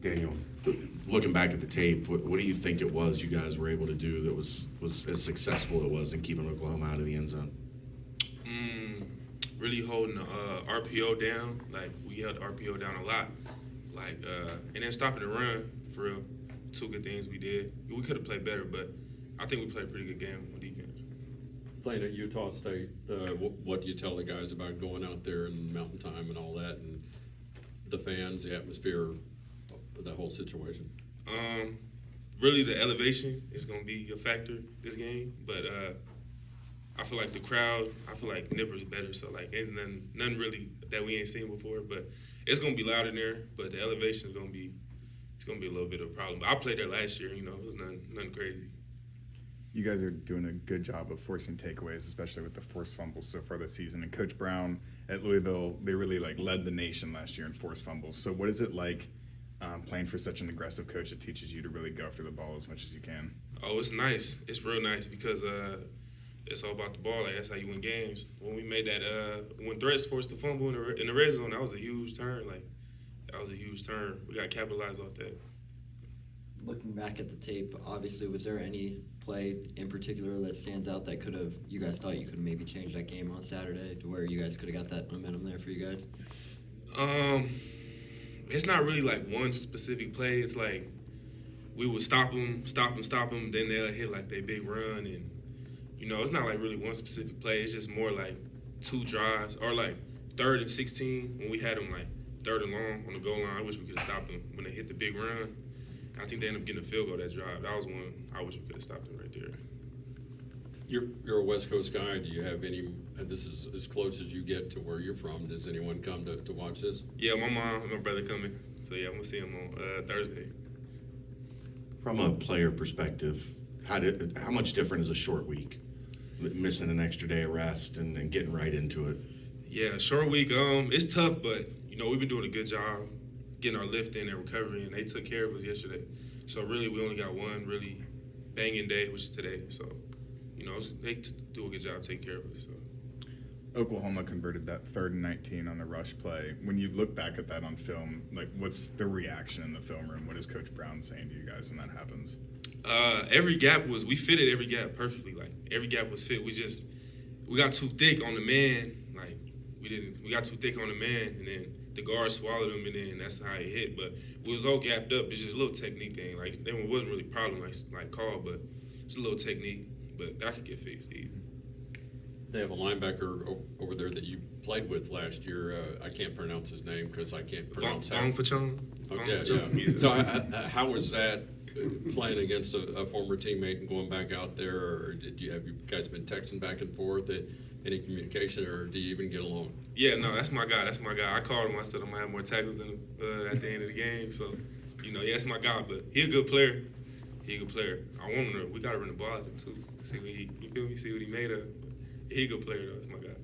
Daniel. Looking back at the tape, what do you think it was you guys were able to do that was as successful it was in keeping Oklahoma out of the end zone? Really holding the RPO down. Like, we held the RPO down a lot. Like, and then stopping the run, for real. Two good things we did. We could have played better, but I think we played a pretty good game on defense. Playing at Utah State, what do you tell the guys about going out there and mountain time and all that, and the fans, the atmosphere, that whole situation? Really, the elevation is going to be a factor this game, but I feel like the crowd, I feel like Nipper's better, so like there's nothing really that we ain't seen before, but it's going to be loud in there, but the elevation is going to be, it's going to be a little bit of a problem. But I played there last year, it was nothing crazy. You guys are doing a good job of forcing takeaways, especially with the forced fumbles so far this season. And Coach Brown at Louisville, they really led the nation last year in forced fumbles. So what is it like playing for such an aggressive coach that teaches you to really go after the ball as much as you can? Oh, it's nice. It's real nice because it's all about the ball. Like, that's how you win games. When we made that, when Threats forced the fumble in the red zone, that was a huge turn. Like, that was a huge turn. We got to capitalize off that. Looking back at the tape, obviously, was there any play in particular that stands out that you guys thought you could maybe change that game on Saturday to where you guys could have got that momentum there for you guys? It's not really like one specific play. It's like we would stop them, then they'll hit like their big run, and it's not like really one specific play. It's just more like two drives, or like 3rd and 16 when we had them like 3rd and long on the goal line. I wish we could have stopped them when they hit the big run. I think they ended up getting a field goal that drive. That was one I wish we could have stopped them right there. You're a West Coast guy. Do you have any? This is as close as you get to where you're from. Does anyone come to watch this? Yeah, my mom and my brother coming. So yeah, I'm gonna see him on Thursday. From a player perspective, how much different is a short week? Missing an extra day of rest and getting right into it. Yeah, short week. It's tough, but we've been doing a good job getting our lift in and recovery, and they took care of us yesterday. So really, we only got one really banging day, which is today. So, they do a good job taking care of us. So. Oklahoma converted that 3rd and 19 on the rush play. When you look back at that on film, like, what's the reaction in the film room? What is Coach Brown saying to you guys when that happens? We fitted every gap perfectly. Like, every gap was fit. We got too thick on the man. Like, we got too thick on the man, and then the guard swallowed him, and then that's how it hit. But we was all gapped up. It's just a little technique thing. Like, it wasn't really a problem like call, but it's a little technique. But that could get fixed easy. They have a linebacker over there that you played with last year. I can't pronounce his name because I can't pronounce Bong Pachon. Yeah. So how was that playing against a former teammate and going back out there? Or have you guys been texting back and forth? Any communication, or do you even get along? Yeah, no, that's my guy. I called him. I said I might have more tackles than him at the end of the game. So, yeah, that's my guy. But he a good player. I want him to. We gotta run the ball at him too. See what he made of. He a good player though. That's my guy.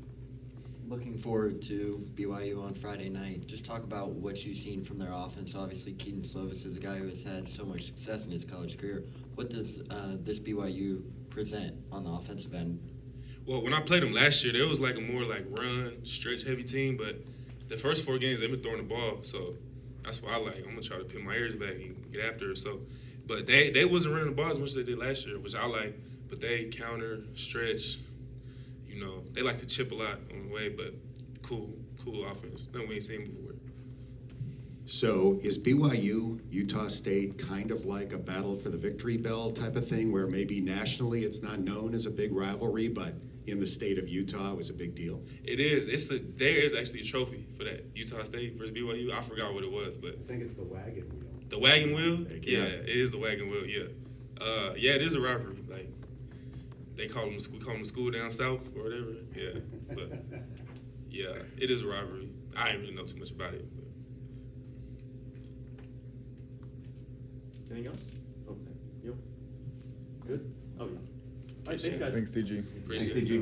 Looking forward to BYU on Friday night. Just talk about what you've seen from their offense. Obviously, Keaton Slovis is a guy who has had so much success in his college career. What does this BYU present on the offensive end? Well, when I played them last year, there was like a more like run, stretch heavy team, but the first 4 games they've been throwing the ball, so that's why I'm gonna try to pin my ears back and get after it. So, but they wasn't running the ball as much as they did last year, which I like. But they counter, stretch, they like to chip a lot on the way, but cool offense. Nothing we ain't seen before. So is BYU, Utah State, kind of like a battle for the victory bell type of thing, where maybe nationally it's not known as a big rivalry, but in the state of Utah it was a big deal? It is. There is actually a trophy for that, Utah State versus BYU. I forgot what it was, but I think it's the wagon wheel. The wagon wheel? Yeah. Yeah, it is the wagon wheel. Yeah. Yeah, it is a rivalry. Like, we call them school down south or whatever. Yeah, but yeah, it is a rivalry. I didn't really know too much about it. But. Anything else? Okay. Yep. Good? Oh, yeah. All right, thanks, guys. Thanks, DG. Appreciate it. Thanks, DG.